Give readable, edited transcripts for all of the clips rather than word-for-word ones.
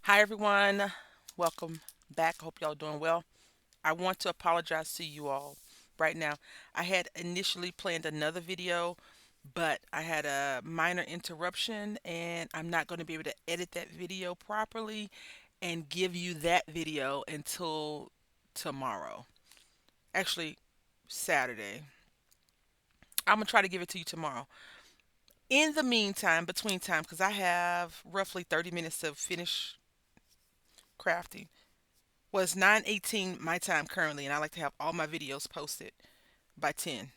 Hi, everyone. Welcome back. I hope y'all doing well. I want to apologize to you all right now. I had initially planned another video, but I had a minor interruption, and I'm not going to be able to edit that video properly and give you that video until tomorrow. Actually, Saturday. I'm going to try to give it to you tomorrow. In the meantime, between time, because I have roughly 30 minutes to finish crafting. Was 9:18 my time currently, and I like to have all my videos posted by 10.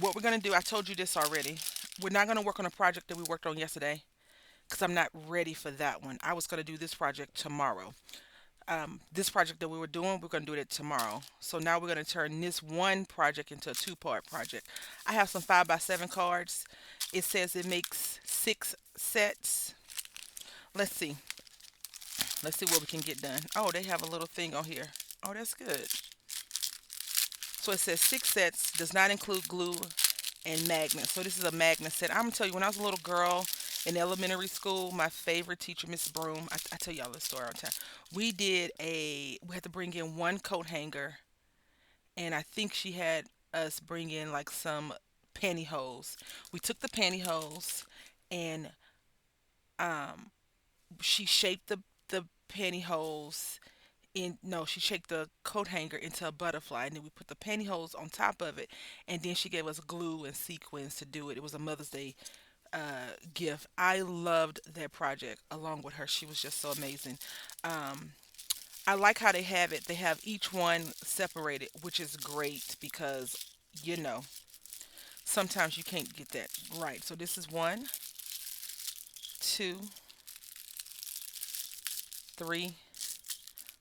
What we're going to do, I told you this already. We're not going to work on a project that we worked on yesterday because I'm not ready for that one. I was going to do this project tomorrow. This project that we were doing, we're going to do it tomorrow. So now we're going to turn this one project into a two-part project. I have some 5x7 cards. It says it makes 6 sets. Let's see. Let's see what we can get done. Oh, they have a little thing on here. Oh, that's good. So it says 6 sets, does not include glue and magnets. So this is a magnet set. I'm gonna tell you, when I was a little girl in elementary school, my favorite teacher, Miss Broom, I tell y'all this story all the time. We had to bring in one coat hanger, and I think she had us bring in like some pantyhose. We took the pantyhose and um, she shaped the pantyhose in no, she shaped the coat hanger into a butterfly, and then we put the pantyhose on top of it, and then she gave us glue and sequins to do it. It was a Mother's Day gift. I loved that project along with her. She was just so amazing. Um, I like how they have it. They have each one separated, which is great because you know sometimes you can't get that right. So this is one, two, three,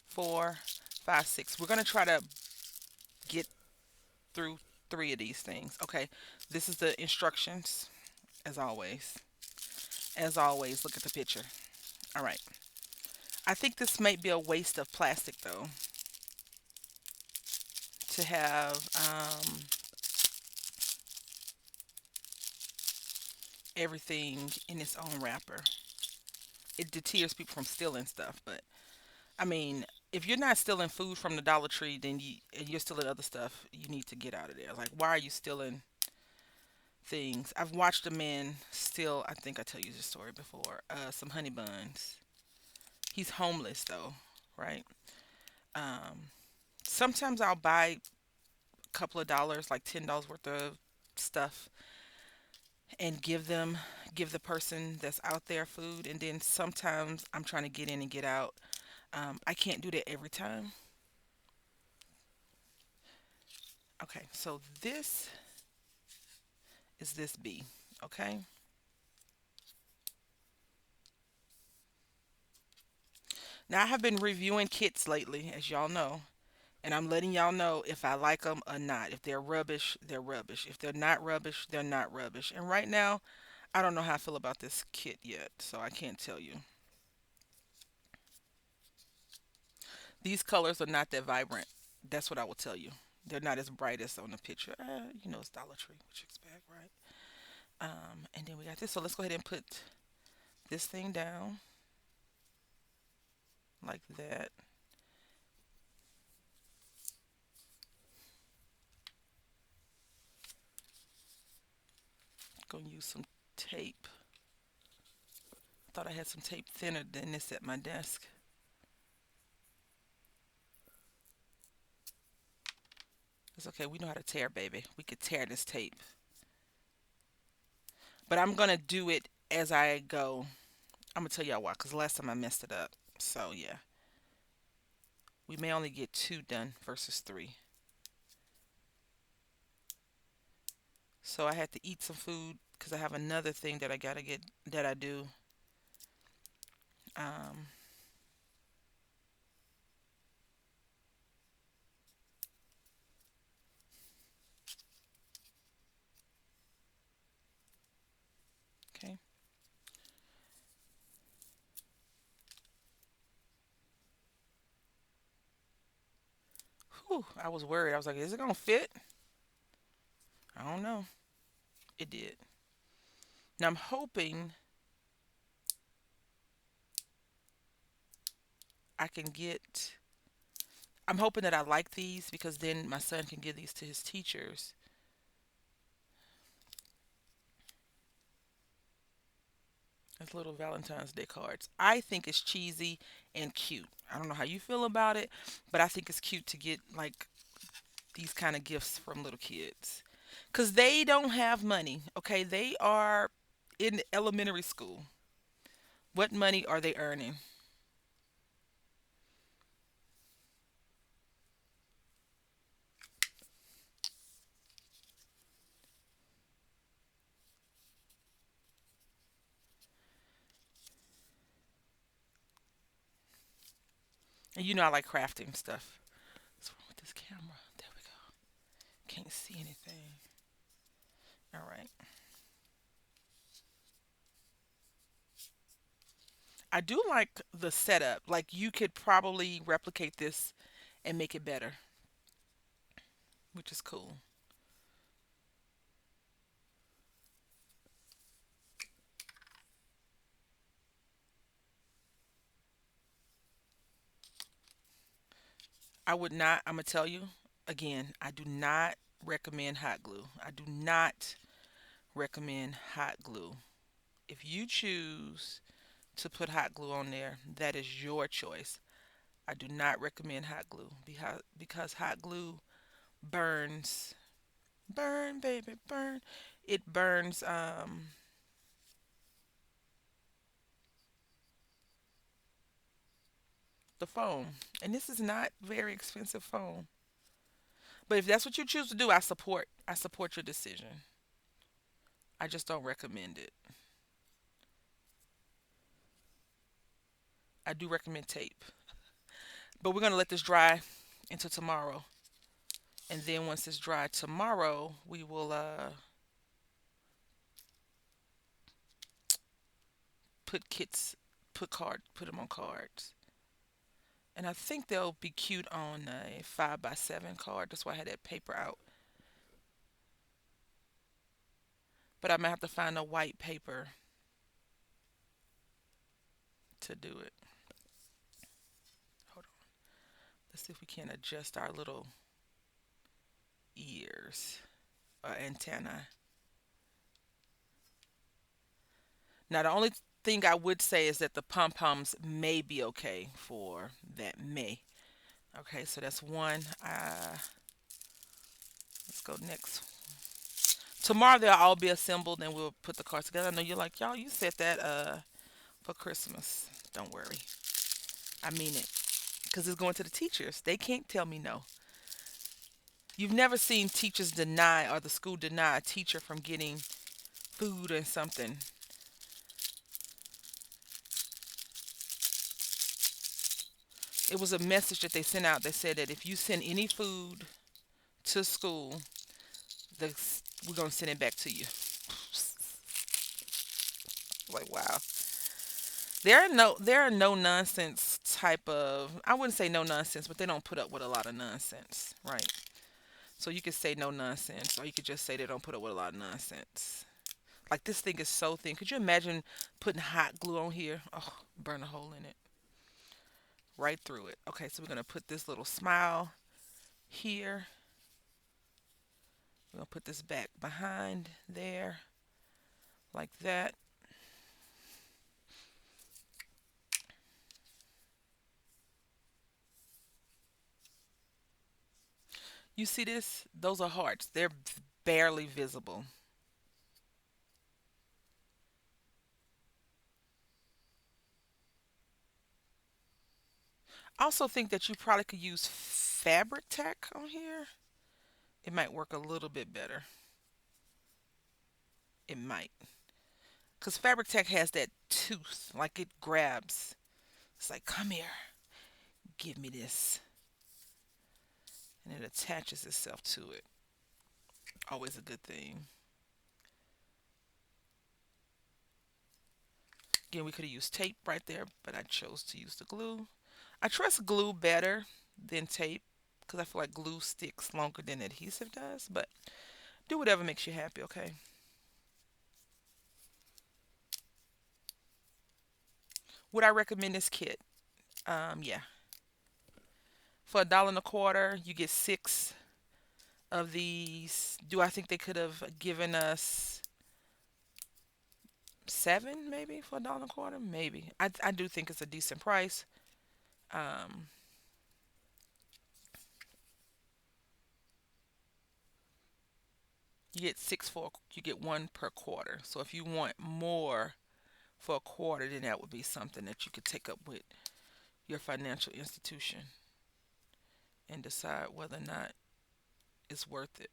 four, five, six. We're gonna try to get through three of these things. Okay, this is the instructions, as always. As always, look at the picture. All right. I think this might be a waste of plastic, though, to have everything in its own wrapper. It deters people from stealing stuff, but I mean, if you're not stealing food from the Dollar Tree, then and you're stealing other stuff, you need to get out of there. Like, why are you stealing things? I've watched a man steal. I think I tell you this story before. Some honey buns. He's homeless though, right? Um, Sometimes I'll buy a couple of dollars, like $10 worth of stuff, and give the person that's out there food. And then sometimes I'm trying to get in and get out. I can't do that every time. Okay, so this is this B. Okay. Now I have been reviewing kits lately, as y'all know, and I'm letting y'all know if I like them or not. If they're rubbish, they're rubbish. If they're not rubbish, they're not rubbish. And right now, I don't know how I feel about this kit yet, so I can't tell you. These colors are not that vibrant. That's what I will tell you. They're not as bright as on the picture. It's Dollar Tree, what you expect, right? And then we got this. So let's go ahead and put this thing down like that. Gonna use some tape. Thought I had some tape thinner than this at my desk. It's okay. We know how to tear, baby. We could tear this tape. But I'm gonna do it as I go. I'm gonna tell y'all why, cause last time I messed it up. So yeah, we may only get two done versus three. So I had to eat some food because I have another thing that I gotta get that I do. Um, okay. Whew, I was worried. I was like, is it gonna fit? I don't know. It did. Now I'm hoping I can get. I'm hoping that I like these because then my son can give these to his teachers. As little Valentine's Day cards. I think it's cheesy and cute. I don't know how you feel about it, but I think it's cute to get like these kind of gifts from little kids. Cuz they don't have money, okay? They are in elementary school. What money are they earning? And you know I like crafting stuff. What's wrong with this camera? There we go. Can't see anything. All right. I do like the setup. Like you could probably replicate this and make it better, which is cool. I would not, I'm going to tell you again, I do not recommend hot glue. I do not recommend hot glue. If you choose to put hot glue on there, that is your choice. I do not recommend hot glue because hot glue burns. Burn, baby, burn. It burns the foam. And this is not very expensive foam. But if that's what you choose to do, I support your decision. I just don't recommend it. I do recommend tape. But we're gonna let this dry until tomorrow. And then once it's dry tomorrow, we will put kits put them on cards. And I think they'll be cute on a 5x7 card. That's why I had that paper out. But I might have to find a white paper to do it. Hold on. Let's see if we can adjust our little ears or antenna. Now, the only thing I would say is that the pom poms may be okay for that. May. Okay, so that's one. Let's go next. Tomorrow they'll all be assembled and we'll put the cards together. I know you're like, y'all, you said that for Christmas. Don't worry. I mean it. Because it's going to the teachers. They can't tell me no. You've never seen teachers deny or the school deny a teacher from getting food or something. It was a message that they sent out that said that if you send any food to school, the, we're going to send it back to you. Like, wow. There are no nonsense type of, I wouldn't say no nonsense, but they don't put up with a lot of nonsense, right? So you could say no nonsense, or you could just say they don't put up with a lot of nonsense. Like this thing is so thin. Could you imagine putting hot glue on here? Oh, burn a hole in it, right through it. Okay, so we're gonna put this little smile here. We're gonna put this back behind there, like that. You see this? Those are hearts. They're barely visible. I also think that you probably could use fabric tack on here. It might work a little bit better. It might. Because fabric tack has that tooth, like it grabs. It's like, come here, give me this. And it attaches itself to it. Always a good thing. Again, we could have used tape right there, but I chose to use the glue. I trust glue better than tape because I feel like glue sticks longer than adhesive does. But do whatever makes you happy, okay? Would I recommend this kit? Yeah, for $1.25, you get six of these. Do I think they could have given us seven, maybe for $1.25? Maybe. I do think it's a decent price. Um, you get six for you get one per quarter. So if you want more for a quarter, then that would be something that you could take up with your financial institution and decide whether or not it's worth it.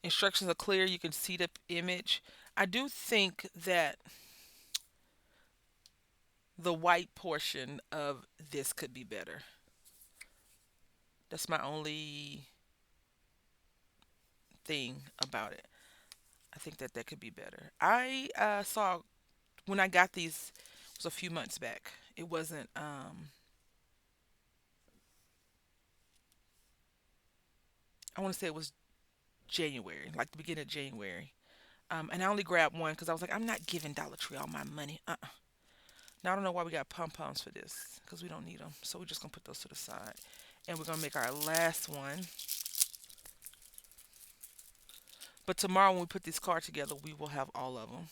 Instructions are clear. You can see the image. I do think that the white portion of this could be better. That's my only thing about it. I think that that could be better. I saw when I got these, it was a few months back. It wasn't. I want to say it was January, like the beginning of January. And I only grabbed one because I was like, I'm not giving Dollar Tree all my money. Now I don't know why we got pom poms for this because we don't need them. So we're just gonna put those to the side, and we're gonna make our last one. But tomorrow when we put this card together, we will have all of them,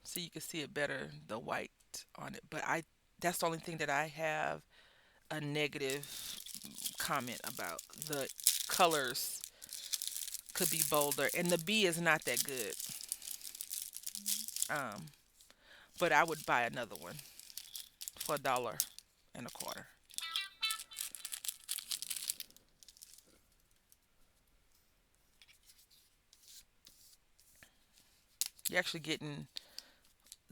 so you can see it better, the white on it. But I, that's the only thing that I have a negative comment about. The colors could be bolder, and the B is not that good. Um, but I would buy another one for $1.25. You're actually getting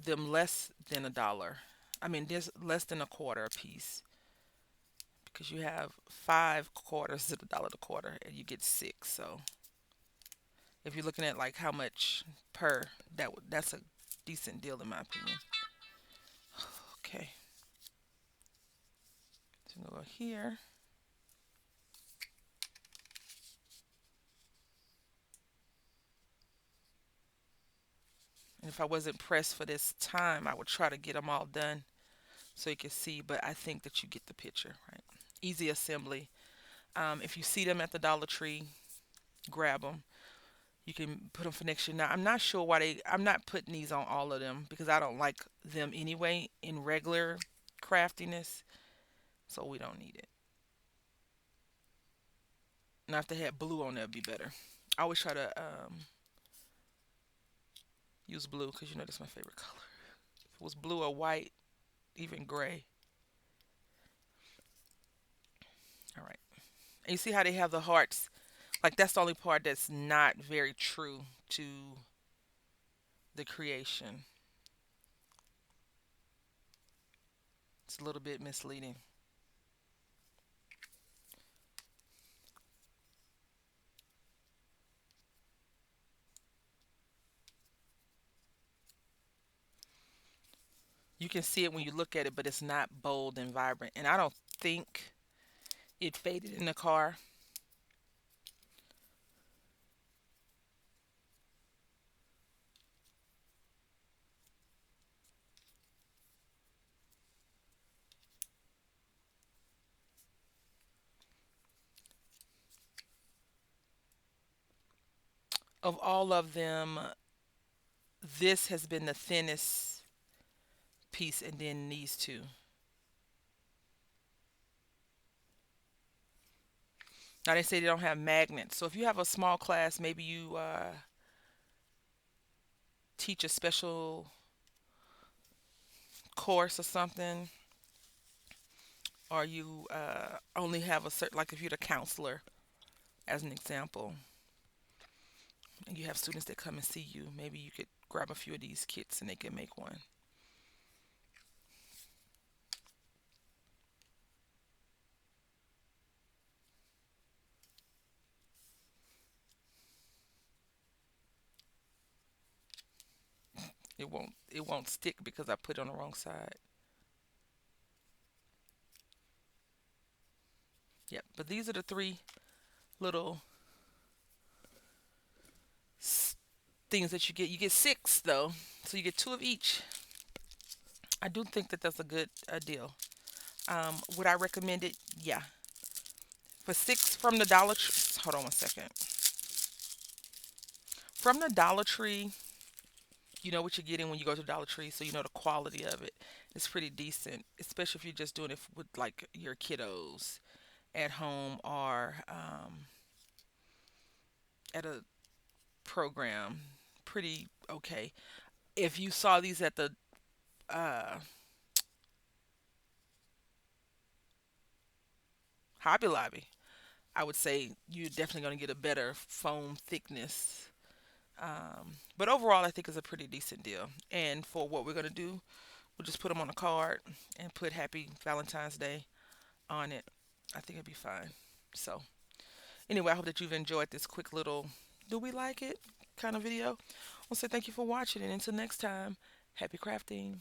them less than a dollar. I mean, there's less than a quarter a piece because you have five quarters at $1 a quarter, and you get six. So if you're looking at like how much per, that's a decent deal in my opinion. Okay, so go here, and if I wasn't pressed for this time, I would try to get them all done so you can see. But I think that you get the picture, right? Easy assembly. If you see them at the Dollar Tree, grab them. You can put them for next year. Now, I'm not sure why they. I'm not putting these on all of them because I don't like them anyway in regular craftiness, so we don't need it. Now, if they had blue on there, it'd be better. I always try to use blue because you know that's my favorite color. If it was blue or white, even gray. All right. And you see how they have the hearts? Like that's the only part that's not very true to the creation. It's a little bit misleading. You can see it when you look at it, but it's not bold and vibrant. And I don't think it faded in the car. Of all of them, this has been the thinnest piece, and then these two. Now they say they don't have magnets. So if you have a small class, maybe you teach a special course or something, or you only have a certain, like if you're the counselor, as an example, and you have students that come and see you, maybe you could grab a few of these kits and they can make one. It won't stick because I put it on the wrong side. Yep. But these are the three little s- things that you get. You get six though, so you get two of each. I do think that that's a good deal. Would I recommend it? Yeah. For six from the Dollar Tree. Hold on one second. From the Dollar Tree, you know what you're getting when you go to Dollar Tree, so you know the quality of it. It's pretty decent, especially if you're just doing it with like your kiddos at home or at a program. Pretty okay. If you saw these at the uh, Hobby Lobby, I would say you're definitely going to get a better foam thickness. But overall, I think it's a pretty decent deal. And for what we're going to do, we'll just put them on a card and put Happy Valentine's Day on it. I think it'd be fine. So, anyway, I hope that you've enjoyed this quick little do we like it kind of video. I'll say thank you for watching, and until next time, happy crafting.